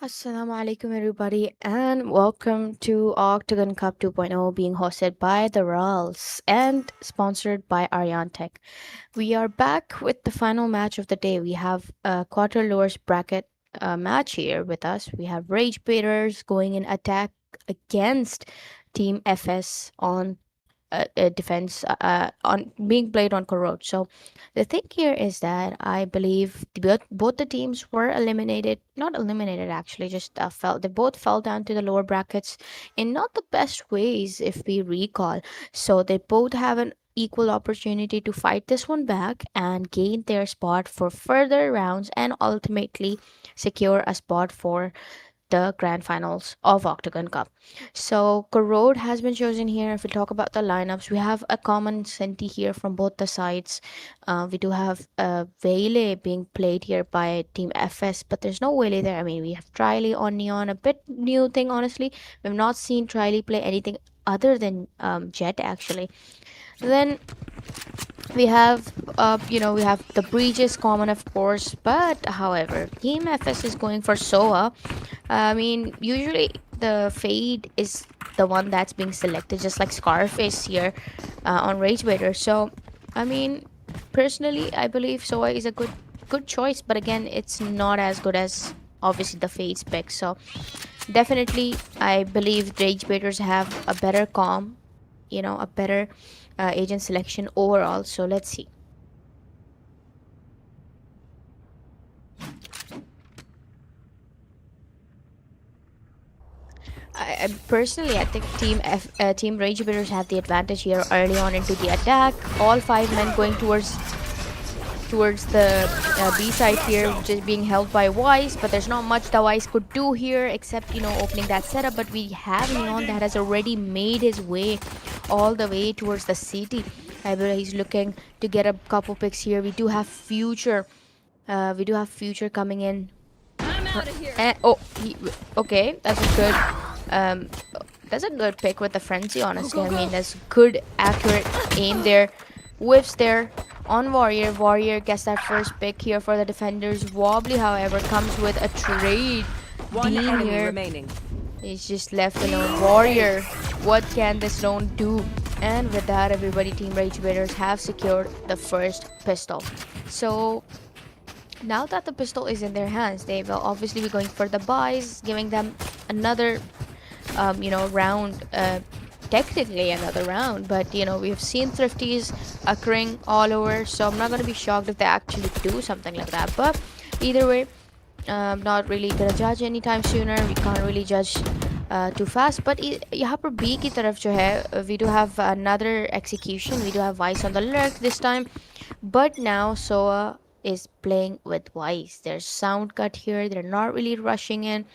Assalamu alaikum everybody and welcome to Octagon Cup 2.0 being hosted by the RALS and sponsored by Aryan Tech. We are back with the final match of the day. We have a quarter lowers bracket match here with us. We have Rage Baiters going in attack against Team FS on defense on being played on Corrode. So the thing here is that I believe both the teams were eliminated, not eliminated actually, just fell. They both fell down to the lower brackets in not the best ways, if we recall. So they both have an equal opportunity to fight this one back and gain their spot for further rounds and ultimately secure a spot for the grand finals of Octagon Cup. So Corrode has been chosen here. If we talk about the lineups, we have a common Senti here from both the sides. We do have Vele being played here by Team FS, but there's no Vele there. I mean, we have Triley on Neon, a bit new thing, honestly. We've not seen Triley play anything other than Jet, actually. Then we have the breach is common, of course, but however, Team FS is going for Soa. I mean, usually the fade is the one that's being selected, just like Scarface here on Rage Baiter. So, I mean, personally, I believe Soa is a good choice, but again, it's not as good as obviously the fade spec. So, definitely, I believe Rage Baiters have a better com, a better agent selection overall. So let's see. Personally, I think Team Rage Beaters have the advantage here early on into the attack. All five men going towards the B side here, which is being held by Wise. But there's not much the Wise could do here except opening that setup. But we have Neon that has already made his way all the way towards the city. I believe he's looking to get a couple picks here. We do have Future. We do have Future coming in. I'm out of here. Okay, um, that's a good pick with the frenzy. Honestly, I mean, that's good, accurate aim there, whiffs there on Warrior. Warrior gets that first pick here for the defenders. Wobbly, however, comes with a trade. One Dean enemy here remaining. is just left alone. Warrior, what can this lone do? And with that, everybody, Team Rage Baiters have secured the first pistol. So now that the pistol is in their hands, they will obviously be going for the buys, giving them another, round. Technically another round, but we've seen thrifties occurring all over, so I'm not gonna be shocked if they actually do something like that. But either way, I'm not really gonna judge anytime sooner. We can't really judge too fast. But यहाँ पर B की तरफ जो है, we do have another execution. We do have Vice on the lurk this time, but now Soa is playing with Vice. There's sound cut here. They're not really rushing in.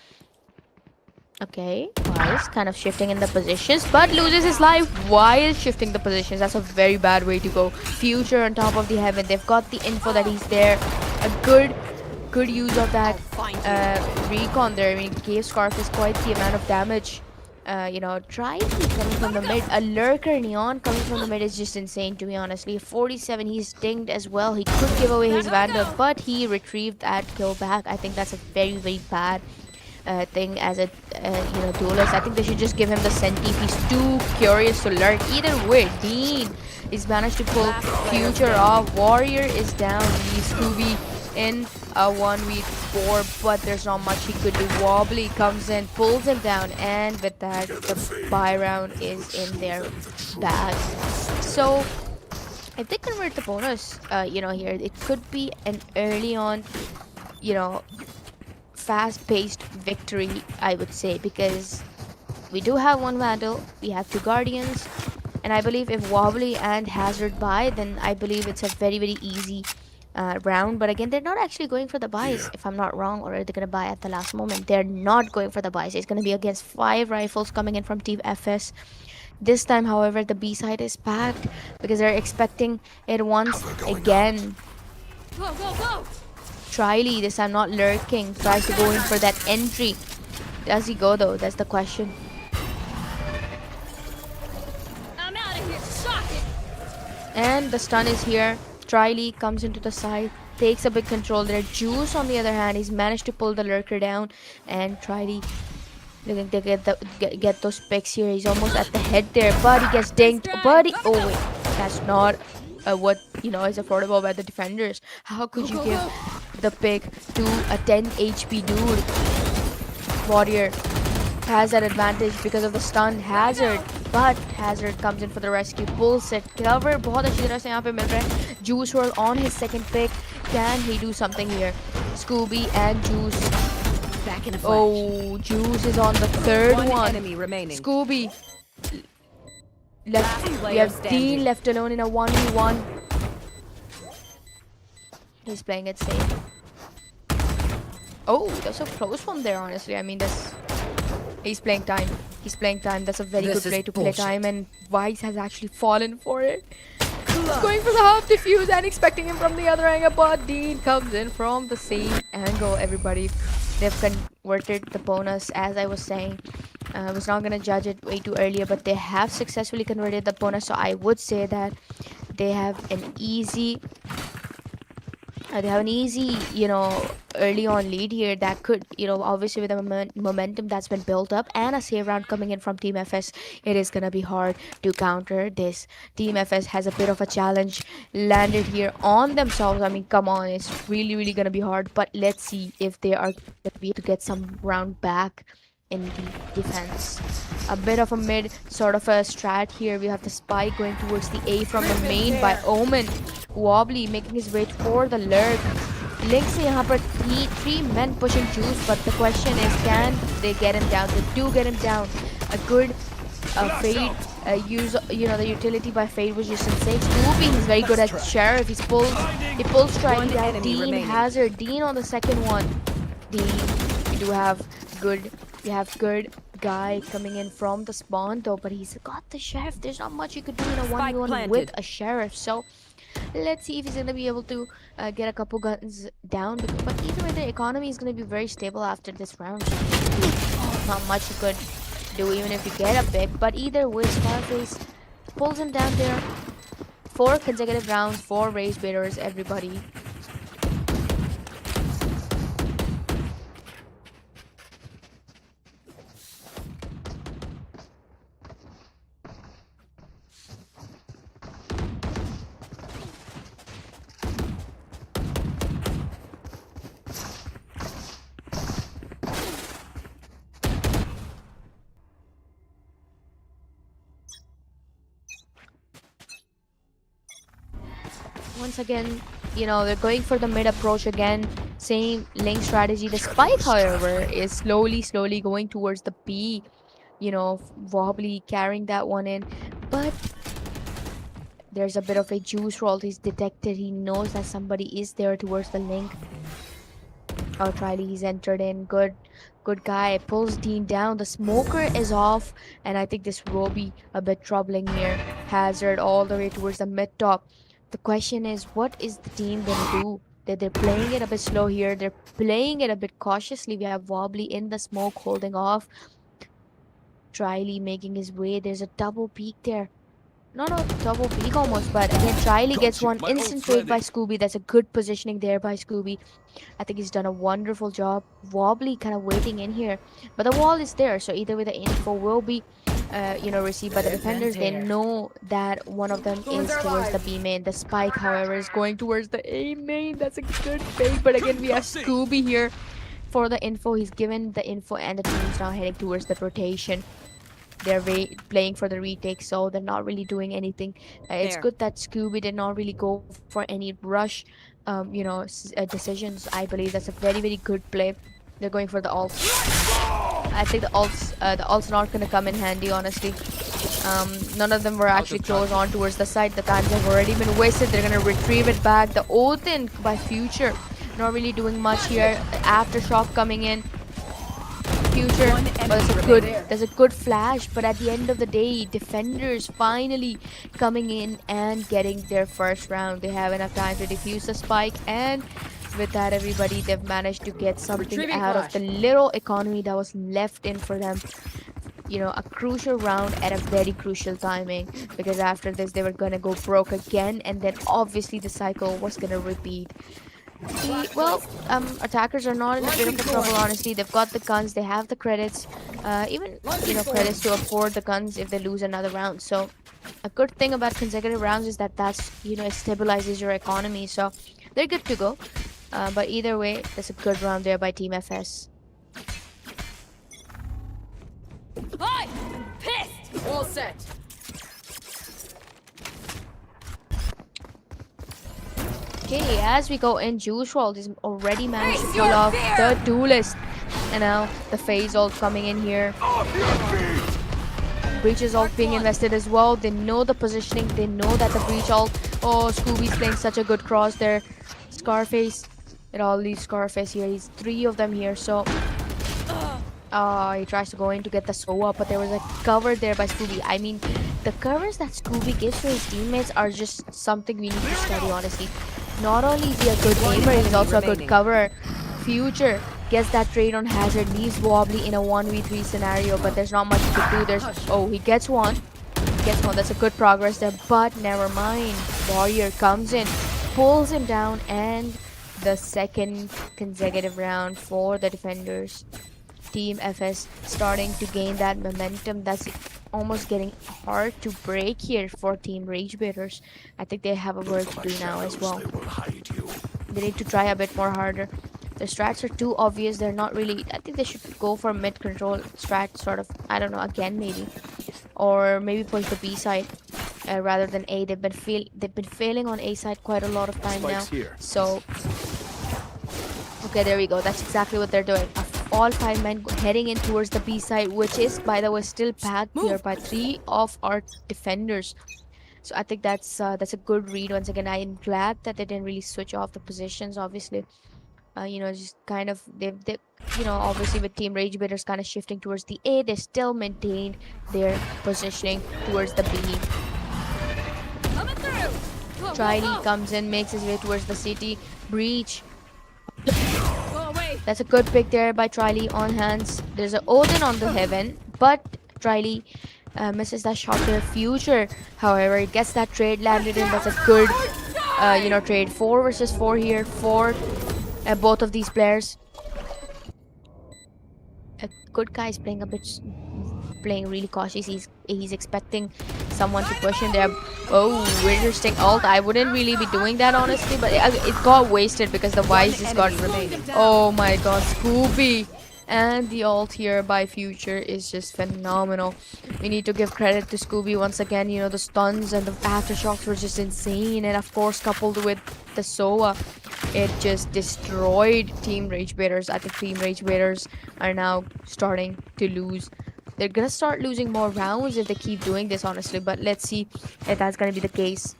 Okay, Wise kind of shifting in the positions, but loses his life while shifting the positions. That's a very bad way to go. Future on top of the heaven. They've got the info that he's there. A good use of that recon there. I mean, gave Scarface quite the amount of damage. Try coming from the mid. A lurker Neon coming from the mid is just insane, to be honestly. 47, he's dinged as well. He could give away his Vandal, but he retrieved that kill back. I think that's a very, very bad thing as a duelist. I think they should just give him the Senti if he's too curious to lurk. Either way, Dean is managed to pull Future off. Warrior is down. He's 2v in a 1v4, but there's not much he could do. Wobbly comes in, pulls him down, and with that, the buy round is in their bag. So if they convert the bonus, here, it could be an early on, fast-paced victory, I would say, because we do have one Vandal, we have two Guardians, and I believe if Wobbly and Hazard buy, then I believe it's a very, very easy round. But again, they're not actually going for the buys, if I'm not wrong, or are they going to buy at the last moment? They're not going for the buys. It's going to be against 5 rifles coming in from Team FS. This time, however, the B side is packed because they're expecting it once again. Go, go, go! Triley, this time not lurking, tries to go in for that entry. Does he go though? That's the question. I'm out of here. Shock it. And the stun is here. Triley comes into the side. takes a big control there. Juice, on the other hand, he's managed to pull the lurker down and try to looking to get those picks here. He's almost at the head there, but he gets dinged. But oh wait, that's not what is affordable by the defenders. How could you give the pick to a 10 HP dude? Warrior has that advantage because of the stun Hazard, but Hazard comes in for the rescue, pulls it, cover बहुत अच्छी तरह से यहाँ पे मिल रहा है. Juice World on his second pick. Can he do something here? Scooby and Juice. Back in a flash. Oh, Juice is on the third one. Enemy remaining. Scooby. Left. Last We player have standing. Dean left alone in a 1v1. He's playing it safe. Oh, that's a close one there, honestly. I mean, he's playing time. He's playing time. That's a very This good way is to play bullshit. time, and Vice has actually fallen for it. He's going for the half defuse and expecting him from the other angle, but Dean comes in from the same angle. Everybody, they've converted the bonus, as I was saying. I was not going to judge it way too earlier, but they have successfully converted the bonus, so I would say that they have an easy early on lead here that could, obviously with the momentum that's been built up and a save round coming in from Team FS, it is going to be hard to counter this. Team FS has a bit of a challenge landed here on themselves. I mean, come on, it's really, really going to be hard, but let's see if they are going to be able to get some round back in the defense. A bit of a mid sort of a strat here. We have the spike going towards the A from the main by Omen. Wobbly making his way for the lurk. Link se yahan par three men pushing Juice, but the question is, can they get him down? They do get him down. A good Fade use, the utility by Fade was just insane. Scooby, he's very good at Sheriff. He pulls trying down Dean Hazard. Dean on the second one. Dean, we have good guy coming in from the spawn though, but he's got the Sheriff. There's not much you could do in a 1v1 with a Sheriff. So let's see if he's gonna be able to get a couple guns down. But either way, the economy is gonna be very stable after this round. Not much you could do even if you get a pick. But either way, Scarface pulls him down there. 4 consecutive rounds, 4 race baiters, everybody. Once again, they're going for the mid approach again. Same link strategy. The spike, however, is slowly going towards the B. Wobbly carrying that one in. But there's a bit of a juice roll. He's detected. He knows that somebody is there towards the link. Riley, he's entered in. Good guy. Pulls Dean down. The smoker is off. And I think this will be a bit troubling here. Hazard all the way towards the mid top. The question is, what is the team gonna do? They're playing it a bit slow here. They're playing it a bit cautiously. We have Wobbly in the smoke holding off. Triley making his way. There's a double peek there. Not a double peek almost, but again, Triley gets one instant fade by Scooby. That's a good positioning there by Scooby. I think he's done a wonderful job. Wobbly kind of waiting in here, but the wall is there, so either way the info will be received by the defenders. They know that one of them is towards the B main. The spike, however, is going towards the A main. That's a good fake, but again we have Scooby here for the info. He's given the info, and the team's now heading towards the rotation. They're playing for the retake, so they're not really doing anything. It's good that Scooby did not really go for any rush decisions. I believe that's a very, very good play. They're going for the ult. I think the ult's not gonna come in handy, honestly. None of them were actually close on towards the side. The times have already been wasted. They're gonna retrieve it back. The Odin by Future, not really doing much here. Aftershock coming in. Future, but there's a good flash, but at the end of the day, defenders finally coming in and getting their first round. They have enough time to defuse the spike, and with that, everybody, they've managed to get something out of the little economy that was left in for them. A crucial round at a very crucial timing, because after this they were gonna go broke again, and then obviously the cycle was gonna repeat. Well, attackers are not in a bit of a trouble, honestly. They've got the guns, they have the credits, even, credits to afford the guns if they lose another round. So, a good thing about consecutive rounds is that it stabilizes your economy. So, they're good to go. But either way, that's a good round there by Team FS. Hi! Pissed! All set. Okay, as we go in, Juice WRLD is already managed to pull off the duelist. And now the phase ult coming in here. Breach is ult being invested as well. They know the positioning. They know that the breach ult. Oh, Scooby's playing such a good cross there. Scarface. It all leaves Scarface here. He's 3 of them here. So he tries to go in to get the SOA, but there was a cover there by Scooby. I mean, the covers that Scooby gives to his teammates are just something we need to study, honestly. Not only is he a good gamer, he's also a good coverer. Future gets that trade on Hazard, leaves Wobbly in a 1v3 scenario, but there's not much he could do. He gets one. That's a good progress there, but never mind. Warrior comes in, pulls him down, and the second consecutive round for the defenders. Team FS starting to gain that momentum. That's almost getting hard to break here for Team Ragebaiters. I think they have a work to do now as well. They need to try a bit more harder. The strats are too obvious. They're not really. I think they should go for mid control strat, sort of. I don't know. Again, maybe, or maybe push the B side rather than A. They've been failing on A side quite a lot of time now. So, okay, there we go. That's exactly what they're doing. All 5 men heading in towards the B side, which is, by the way, still packed here by 3 of our defenders. So I think that's a good read. Once again, I am glad that they didn't really switch off the positions. Obviously, just kind of they obviously with Team Ragebaiters kind of shifting towards the A, they still maintained their positioning towards the B. Coming through. Triley comes in, makes his way towards the city. Breach. Go away. That's a good pick there by Triley on hands. There's an Odin on the heaven, but Triley misses that shot there. Future, however, gets that trade landed in. That's a good, trade. 4 versus 4 here for both of these players. A good guy is playing really cautious. He's expecting someone to push him there. Oh, interesting ult. I wouldn't really be doing that, honestly, but it got wasted because the Wise just got remaining. Oh my god, Scooby. And the ult here by Future is just phenomenal. We need to give credit to Scooby once again. The stuns and the aftershocks were just insane. And of course, coupled with the SOA, it just destroyed Team Ragebaiters. I think Team Ragebaiters are now starting to lose. They're gonna start losing more rounds if they keep doing this, honestly. But let's see if that's gonna be the case.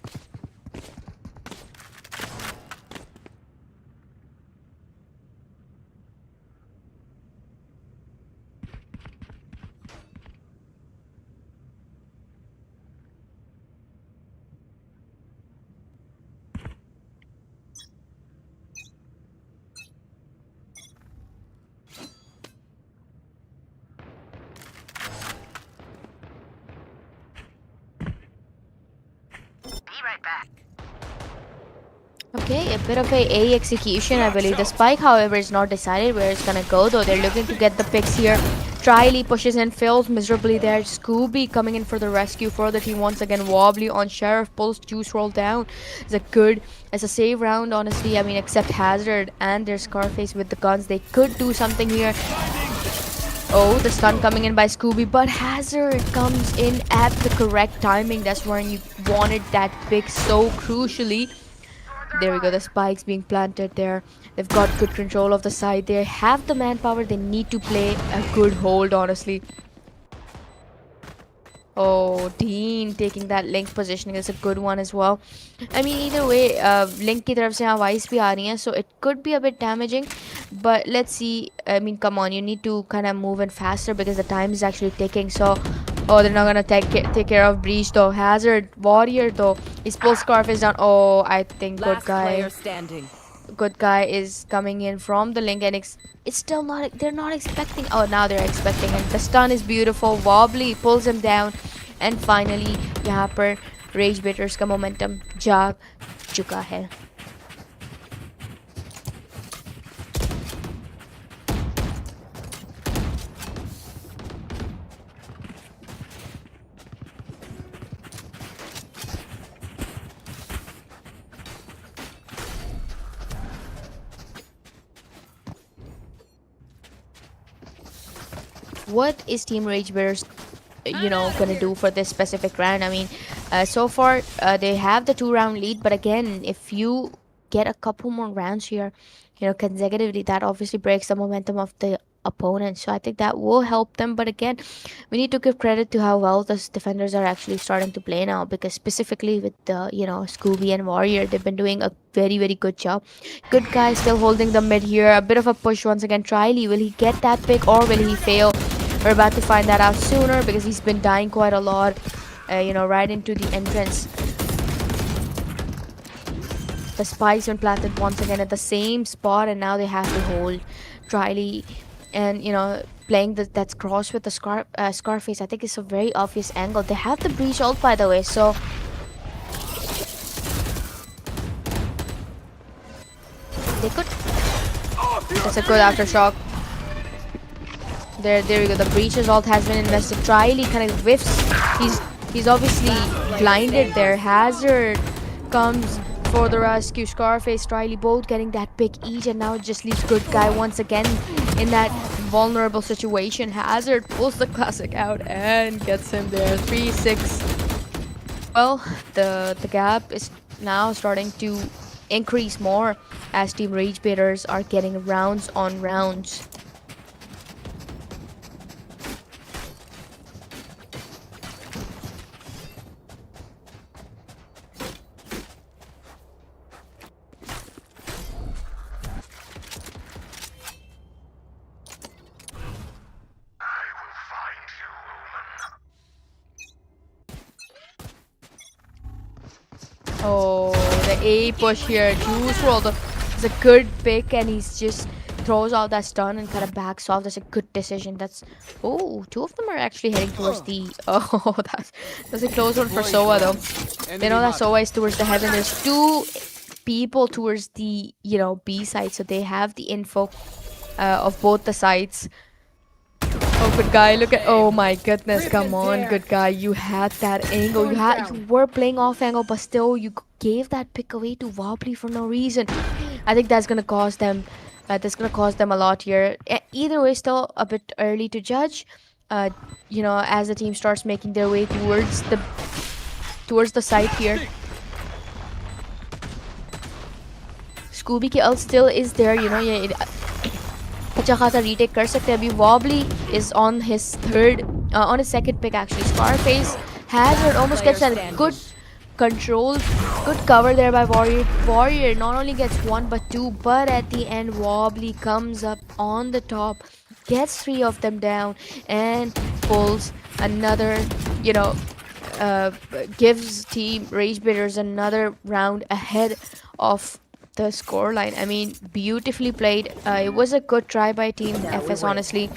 Okay, a bit of a execution, I believe. The spike, however, is not decided where it's gonna go, though. They're looking to get the picks here. Triley pushes in, fails miserably there. Scooby coming in for the rescue for the team once again. Wobbly on Sheriff, pulls Juice WRLD down. It's a save round, honestly. I mean, except Hazard and their Scarface with the guns. They could do something here. Oh, the stun coming in by Scooby, but Hazard comes in at the correct timing. That's when you wanted that pick so crucially. There we go, the spikes being planted there. They've got good control of the side. They have the manpower. They need to play a good hold, honestly. Oh, Dean taking that Link positioning is a good one as well. I mean, either way, Link की तरफ से यहाँ Vice भी आ रही है, so it could be a bit damaging. But let's see. I mean, come on, you need to kind of move in faster because the time is actually ticking. So, oh, they're not gonna take care of Breach though. Hazard, Warrior though. He's pulled Scarface down. Oh, I think good guy is coming in from the Link, and it's still not. They're not expecting. Oh, now they're expecting it. The stun is beautiful. Wobbly pulls him down, and finally, यहाँ पर Ragebaiters का momentum जाग चुका है. what is Team Rage Bears gonna do for this specific round? I mean, so far they have the 2-round lead, but again, if you get a couple more rounds here, consecutively, that obviously breaks the momentum of the opponent. So I think that will help them. But again, we need to give credit to how well the defenders are actually starting to play now, because specifically with the Scooby and Warrior, they've been doing a very, very good job. Good guy still holding the mid here. A bit of a push once again. Triley, will he get that pick or will he fail? We're about to find that out sooner, because he's been dying quite a lot, right into the entrance. The spike's been planted once again at the same spot, and now they have to hold Triley. And playing that's cross with the Scarface, I think it's a very obvious angle. They have the breach ult, by the way, so they could. That's a good aftershock. There we go. The breaches ult has been invested. Triley kind of whiffs. He's obviously blinded there. Hazard comes for the rescue. Scarface, Triley both getting that pick each, and now it just leaves Good Guy once again in that vulnerable situation. Hazard pulls the classic out and gets him there. 3-6. Well, the gap is now starting to increase more as Team Rage Baiters are getting rounds on rounds. Oh, the A push here. Juice roll is a good pick, and he's just throws out that stun and kind of backs off. That's a good decision. Oh, two of them are actually heading towards the. Oh, that's a close one for Soa though. They know that Soa is towards the heaven. There's two people towards the B side, so they have the info of both the sides. Oh, Good Guy, look at, oh my goodness, come on, Good Guy, you had that angle, you were playing off angle, but still you gave that pick away to Wobbly for no reason. I think that's gonna cost them, a lot here. Either way, still a bit early to judge, as the team starts making their way towards the side here. Scooby ki ult still is there, अच्छा खासा retake कर सकते हैं अभी. Wobbly is on his second pick actually. Scarface Hazard almost gets that good control, good cover there by Warrior. Warrior not only gets one but two, but at the end Wobbly comes up on the top, gets 3 of them down, and pulls another, gives Team Rage Baiters another round ahead of the scoreline. I mean, beautifully played. It was a good try by Team FS, honestly.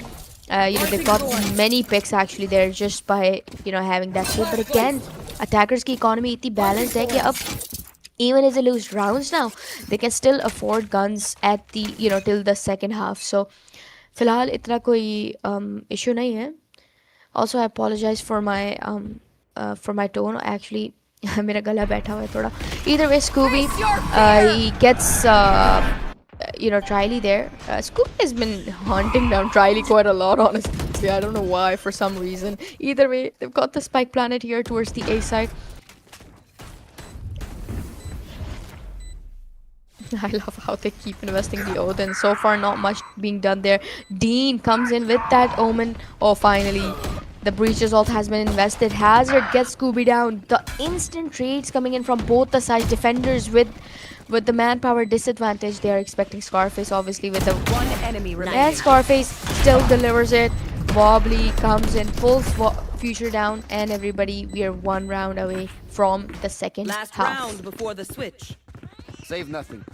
They got many picks actually there just by having that skill. But again, attackers की economy इतनी balanced है कि अब even if they lose rounds now, they can still afford guns at the till the second half. So फिलहाल इतना कोई issue नहीं है. Also, I apologize for my tone. Actually, मेरा गला बैठा हुआ है थोड़ा. Either way, Scooby, he gets Triley there. Scooby has been hunting down Triley quite a lot, honestly. I don't know why, for some reason. Either way, they've got the spike planet here towards the A side. I love how they keep investing the Odin. So far, not much being done there. Dean comes in with that Omen. Oh, finally. The breaches ult has been invested. Hazard gets Scooby down. The instant trades coming in from both the sides. Defenders with the manpower disadvantage. They are expecting Scarface, obviously, with the one enemy remaining. And Scarface still delivers it. Wobbly comes in, pulls Future down, and everybody, we are 1 round away from the second Last half. round before the switch. Save nothing.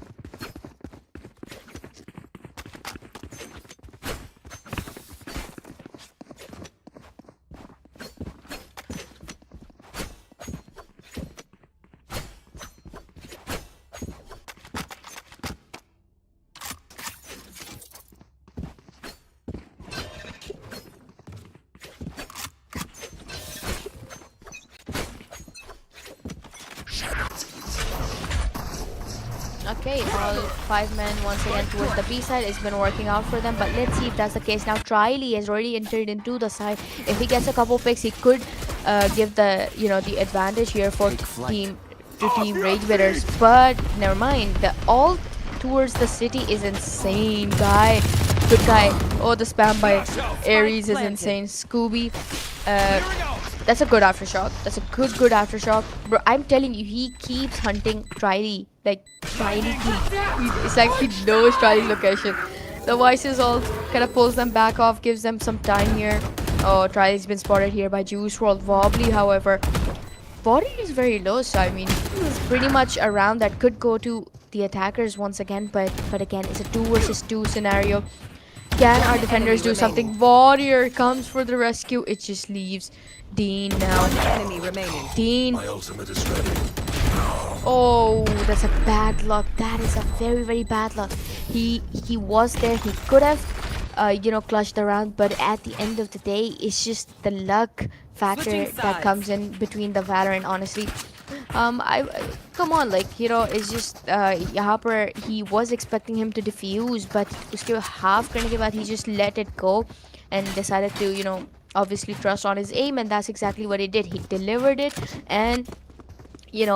Okay, all 5 men once again towards the B side. It's been working out for them, but let's see if that's the case. Now Triley has already entered into the side. If he gets a couple picks, he could give the the advantage here for team Rage Bitters. But never mind. The ult towards the city is insane, guy. Good guy. Oh, the spam by Ares is insane. Scooby. That's a good aftershock. That's a good aftershock. Bro, I'm telling you, he keeps hunting Triley. Like, Triley it's like he knows Triley's location. The voices all kind of pulls them back off, gives them some time here. Oh, Triley's been spotted here by Juice World. Wobbly, however, body is very low, so I mean, it's pretty much a round that could go to the attackers once again. But again, it's a 2 versus 2 scenario. Can our defenders do something? Warrior comes for the rescue. It just leaves Dean now. Enemy remaining. Dean. My ultimate is ready. Oh, that's a bad luck. That is a very bad luck. He was there. He could have, clutched the round, but at the end of the day, it's just the luck factor that comes in between the Valorant. Honestly, I come on, like it's just Hopper. He was expecting him to defuse, but उसके half करने के बाद he just let it go and decided to obviously trust on his aim, and that's exactly what he did. He delivered it and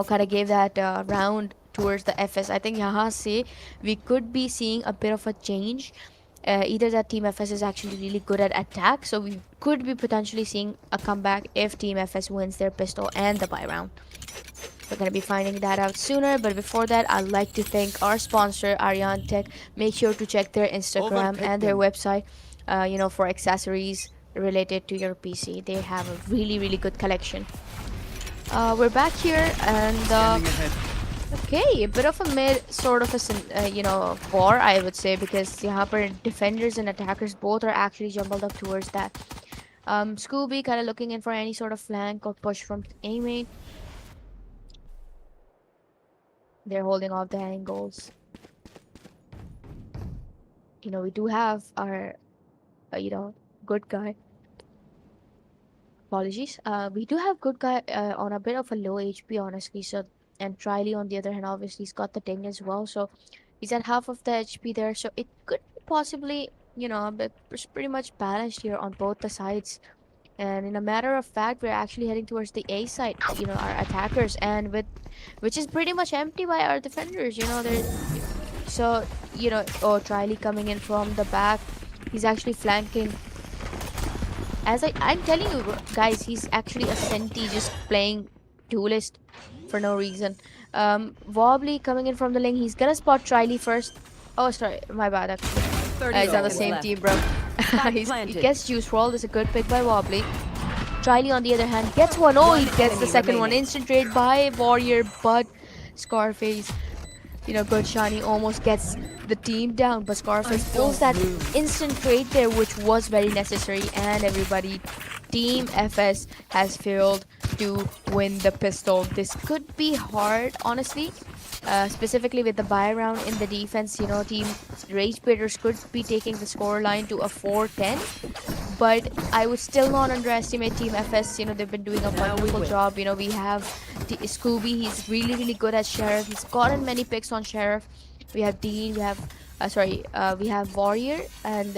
kind of gave that round towards the FS. I think yahan se we could be seeing a bit of a change. Either that Team FS is actually really good at attack, so we could be potentially seeing a comeback if Team FS wins their pistol and the buy round. We're going to be finding that out sooner, but before that, I'd like to thank our sponsor, Aryan Tech. Make sure to check their Instagram and their website, for accessories related to your PC. They have a really good collection. We're back here, and okay, a bit of a mid sort of a war, I would say, because the defenders and attackers both are actually jumbled up towards that. Scooby kind of looking in for any sort of flank or push from A main. They're holding off the angles. We do have our, good guy. Apologies. We do have good guy on a bit of a low HP, honestly. So, and Triley on the other hand, obviously he's got the ding as well. So he's at half of the HP there. So it could possibly, but it's pretty much balanced here on both the sides. And in a matter of fact, we're actually heading towards the A side, our attackers, and which is pretty much empty by our defenders. So oh, Triley coming in from the back. He's actually flanking. As I'm telling you guys, he's actually a Senti just playing duelist for no reason. Wobbly coming in from the lane. He's gonna spot Triley first. Oh, sorry, my bad actually. He's on the same team, bro. He gets Juice World. It's a good pick by Wobbly. Triley on the other hand gets one. Oh, he gets the second one. Instant trade by Warrior, but Scarface, good shiny, almost gets the team down, but Scarface pulls that instant trade there, which was very necessary. And everybody, Team FS has failed to win the pistol. This could be hard, honestly. Specifically with the buy round in the defense, Team Rage Bitters could be taking the score line to a 4-10, but I would still not underestimate Team FS. They've been doing a wonderful job. We have Scooby. He's really good at Sheriff. He's gotten many picks on Sheriff. We have Dean. We have we have Warrior, and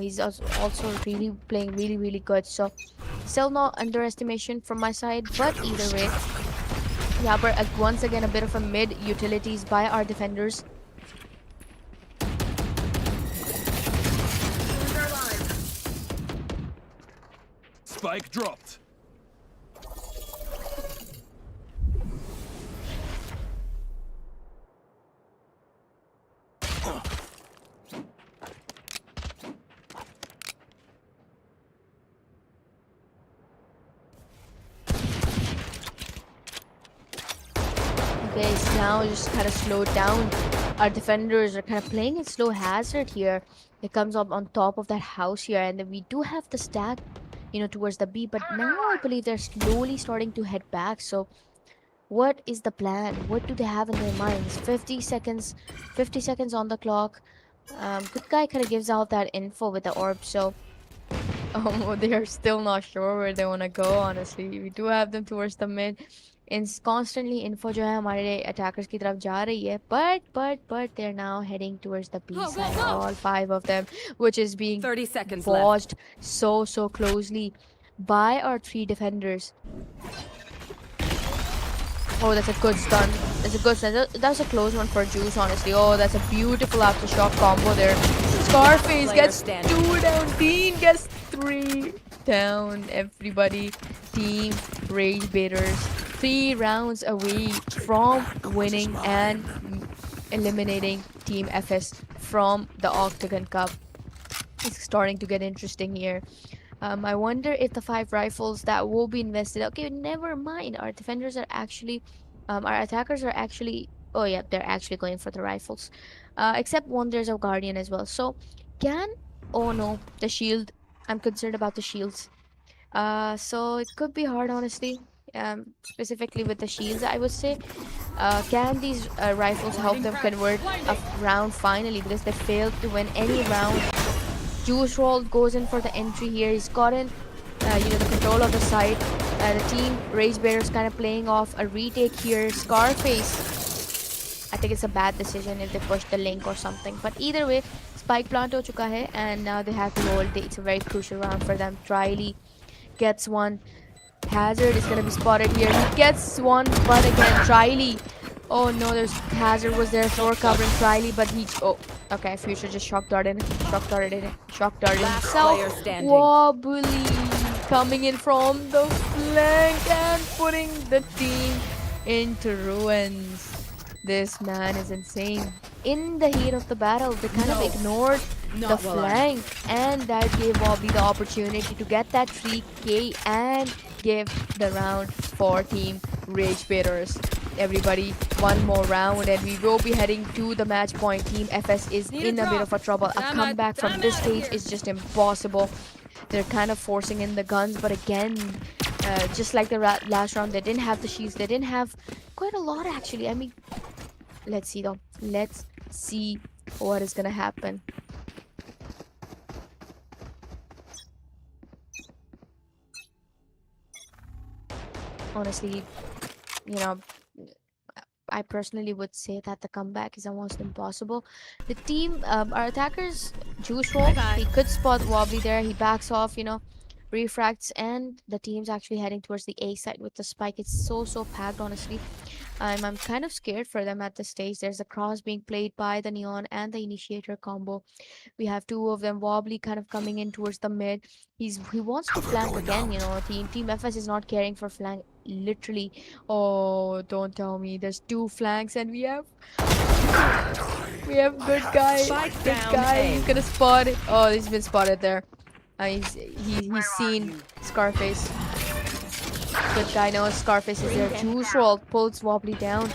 he's also really playing really good. So still not underestimation from my side, but either way. Yeah, but once again, a bit of a mid utilities by our defenders. Spike dropped. Guys, now just kind of slowed down. Our defenders are kind of playing in slow hazard here. It comes up on top of that house here, and then we do have the stack, towards the B. But now I believe they're slowly starting to head back. So, what is the plan? What do they have in their minds? 50 seconds on the clock. Good guy kind of gives out that info with the orb. So, they are still not sure where they want to go. Honestly, we do have them towards the mid. constantly info जो है हमारे attackers की तरफ जा रही है, but they're now heading towards the B Go, go, side, go! all 5 of them, which is being 30 seconds left. watched so closely by our 3 defenders. Oh, that's a good stun. That's a good stun. That's a close one for Juice, honestly. Oh, that's a beautiful aftershock combo there. Scarface Player gets standing. 2 down. Dean gets 3 down. Everybody, Team Rage Baiters, 3 rounds away from winning and eliminating Team FS from the Octagon Cup. It's starting to get interesting here. I wonder if the 5 rifles that will be invested. Okay, never mind. Our defenders are actually, our attackers are actually. Oh yeah, they're actually going for the rifles. Except one, there's a guardian as well. So, can oh no, the shield. I'm concerned about the shields. So it could be hard, honestly. Specifically with the shields, I would say. Can these rifles help them convert a round finally? Because they failed to win any round. Juice WRLD goes in for the entry here. He's gotten, the control of the site. The team Rage Bearers kind of playing off a retake here. Scarface. I think it's a bad decision if they push the link or something. But either way, spike plant ho chuka hai, and now they have to hold. It's a very crucial round for them. Triley gets one. Hazard is gonna be spotted here. He gets one, but again, Triley. Oh no, there's Hazard was there for covering Triley, but he. Oh, okay. Future just shock darted Last himself. player standing. Wobbly coming in from the flank and putting the team into ruins. This man is insane. In the heat of the battle, they kind of ignored the flank, and that gave Wobbly the opportunity to get that 3k and give the round for Team Rage Baiters. Everybody, one more round and we will be heading to the match point. Team FS is in a bit of a trouble. A comeback from this stage is just impossible. They're kind of forcing in the guns, but again, just like the last round, they didn't have the shields. They didn't have quite a lot, actually. I mean, let's see though. Let's see what is gonna happen. Honestly, you know, I personally would say that the comeback is almost impossible. The team, our attackers, Juice WRLD, he could spot Wobbly there. He backs off, refracts, and the team's actually heading towards the A side with the spike. It's so packed, honestly. I'm kind of scared for them at this stage. There's a cross being played by the Neon and the Initiator combo. We have 2 of them. Wobbly kind of coming in towards the mid. He wants to flank again. Team FS is not caring for flank. Literally. Oh, don't tell me. There's 2 flanks and we have good guy. Spike Good down guy. A. He's gonna spot it. Oh, he's been spotted there. He's seen Scarface. Good guy knows Scarface is there. Juice WRLD pulls Wobbly down.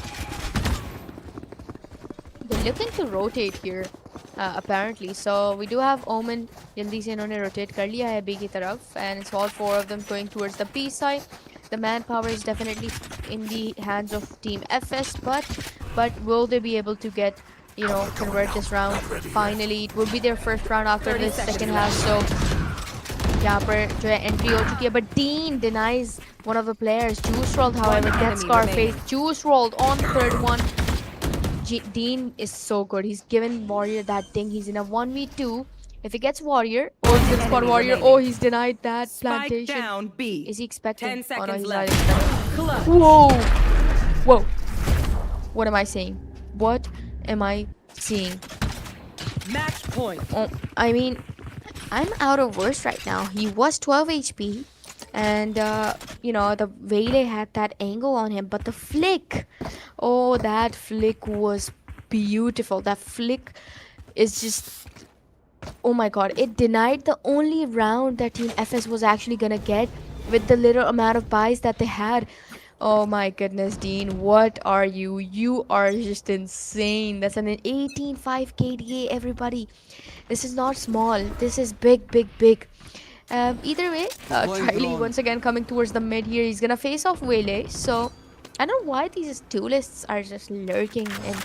They're looking to rotate here, apparently. So we do have Omen. जल्दी से इन्होंने rotate कर लिया है B की तरफ, and it's all 4 of them going towards the B side. The manpower is definitely in the hands of Team FS, but will they be able to get, convert this round? Finally, it will be their first round after this second half. So यहाँ पर जो है entry हो चुकी है, but Dean denies one of the players. Juice WRLD, however, gets Scarface. Juice WRLD on the third one. Dean is so good. He's given Warrior that thing. He's in a 1v2. If he gets Warrior, he's gonna spot Warrior. Oh, he's denied that Spike plantation. down B. Is he expecting? 10 Oh no, seconds he's not left. expecting. Clutch. Whoa! What am I saying? What am I seeing? Match point. Oh, I mean, I'm out of words right now. He was 12 HP, and the Waylay had that angle on him, but the flick, oh, that flick was beautiful. That flick is just, oh my god, it denied the only round that Team FS was actually gonna get with the little amount of buys that they had. Oh my goodness, Dean, what are you? You are just insane. That's an 18.5 KDA, everybody. This is not small. This is big. Either way, Charlie once again coming towards the mid here. He's gonna face off Waylay. So I don't know why these duelists are just lurking and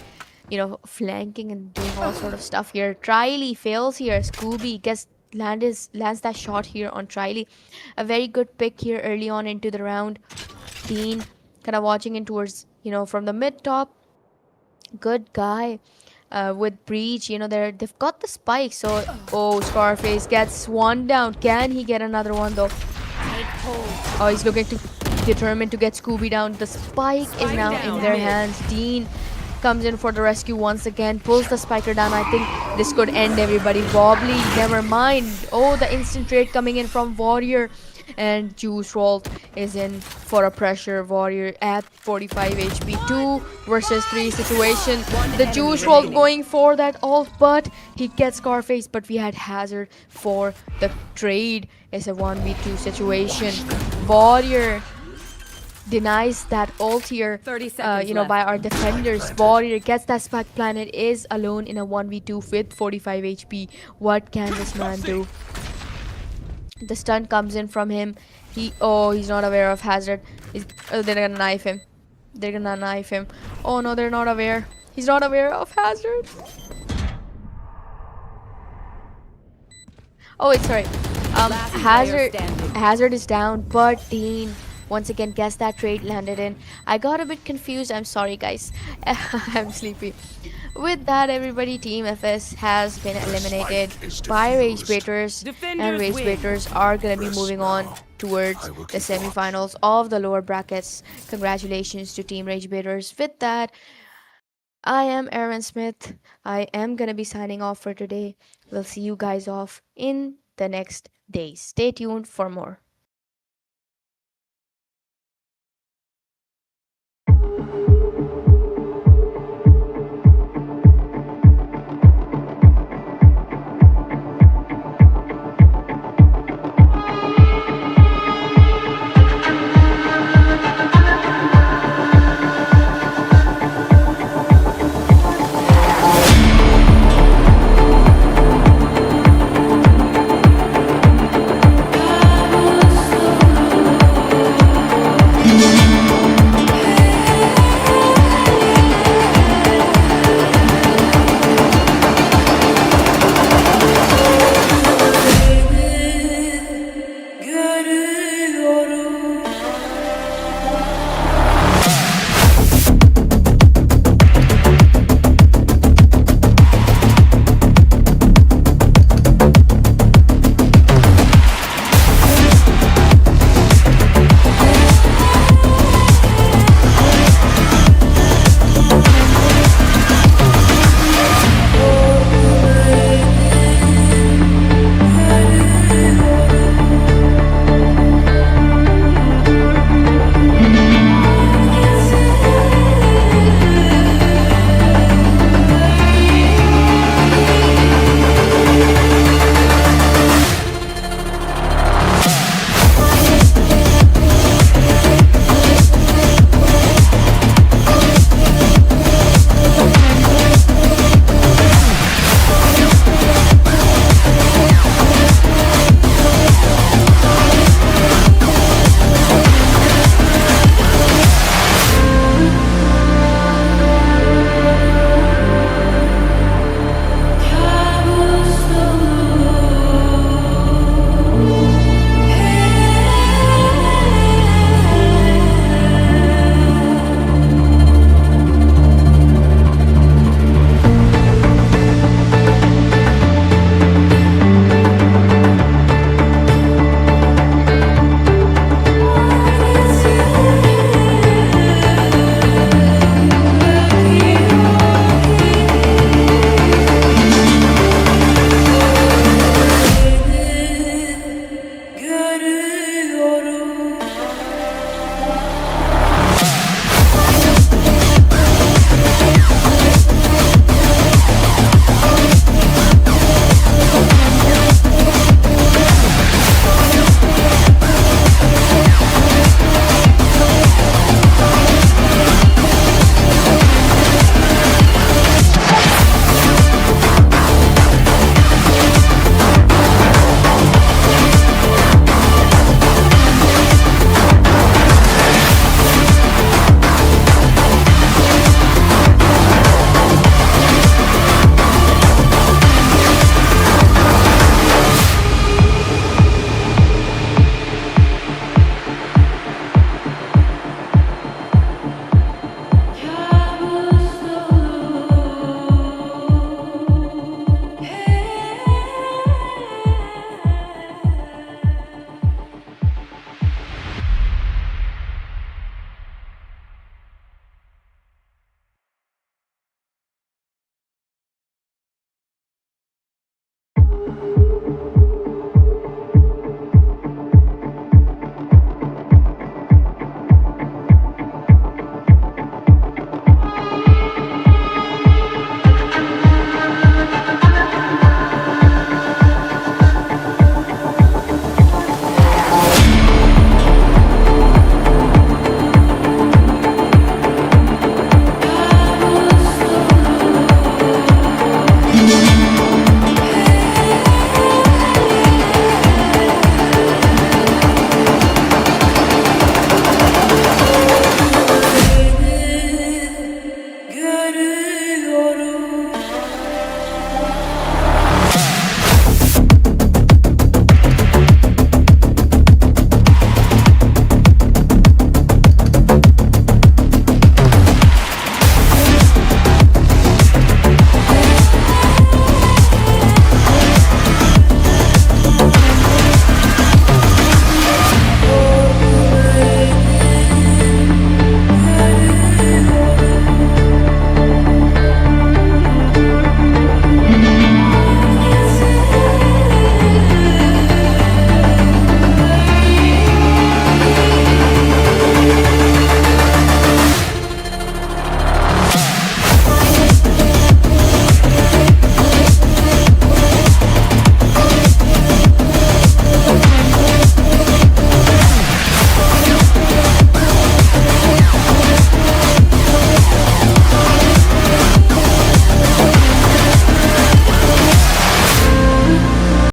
flanking and doing all sort of stuff here. Triley fails here. Scooby lands that shot here on Triley. A very good pick here early on into the round. Dean kind of watching in towards, from the mid top. Good guy. With breach, they've got the spike. So, oh, Scarface gets one down. Can he get another one though? Oh, he's looking to determined to get Scooby down. The spike is now in their hands. Dean comes in for the rescue once again, pulls the spiker down. I think this could end everybody. Wobbly, never mind. Oh, the instant trade coming in from Warrior. And Juice WRLD is in for a pressure. Warrior at 45 HP. 2 versus 3 situation. The Juice WRLD going for that ult, but he gets Scarface. But we had Hazard for the trade. It's a 1v2 situation. Warrior denies that ult here, 30 seconds by our defenders. Warrior gets that spike planet, is alone in a 1v2 with 45 HP. What can this man do? The stun comes in from him. He's not aware of Hazard. They're gonna knife him. They're gonna knife him. Oh no, they're not aware. He's not aware of Hazard. Oh, it's sorry. Hazard is down, but Dean once again gets that trade landed in. I got a bit confused. I'm sorry, guys. I'm sleepy. With that, everybody, Team FS has been eliminated by Rage Baiters, and Rage Baiters are gonna be moving on towards the semifinals of the lower brackets. Congratulations to Team Rage Baiters. With that, I am Aaron Smith. I am gonna be signing off for today. We'll see you guys off in the next days. Stay tuned for more.